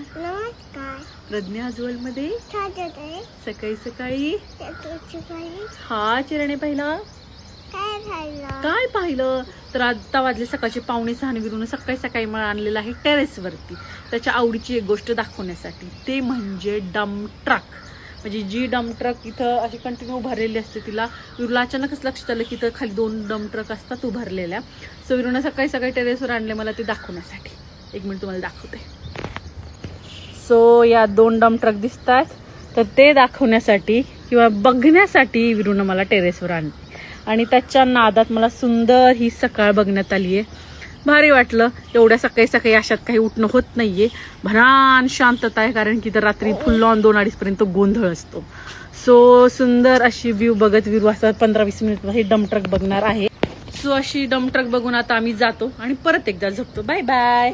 नमस्कार. प्रज्ञा आजवल मध्ये सकाळी सकाळी हा चिरणे पहिला काय पाहिलं तर आता वाजले सकाळचे 5:45 आणि विरून सकाळी सकाळी मला आणलेलं आहे टेरेसवरती त्याच्या आवडीची एक गोष्ट दाखवण्यासाठी. ते म्हणजे डम्प ट्रक. म्हणजे जी डम्प ट्रक इथं अशी कंटिन्यू उभारलेली असते तिला विरूला अचानकच लक्षात आलं की इथं खाली 2 डम्प ट्रक असतात उभारलेल्या. सो विरूनं सकाळी सकाळी टेरेसवर आणले मला ते दाखवण्यासाठी. 1 मिनिट तुम्हाला दाखवते. सो या 2 डम्प ट्रक दिसत आहेत तर ते दाखवण्यासाठी किंवा बघण्यासाठी विरूनं मला टेरेसवर आणले आणि त्याच्या नादात मला सुंदर ही सकाळ बघण्यात आली आहे. भारी वाटलं. एवढ्या सकाळी सकाळी अशात काही उठणं होत नाहीये. भरान शांतता आहे कारण की तर रात्री फुल ऑन 2-2:30 पर्यंत गोंधळ असतो. सो सुंदर अशी व्ह्यू बघत विरू असं 15-20 मिनिट हे डम्प ट्रक बघणार आहे. सो अशी डम्प ट्रक बघून आता आम्ही जातो आणि परत एकदा झोपतो. Bye bye.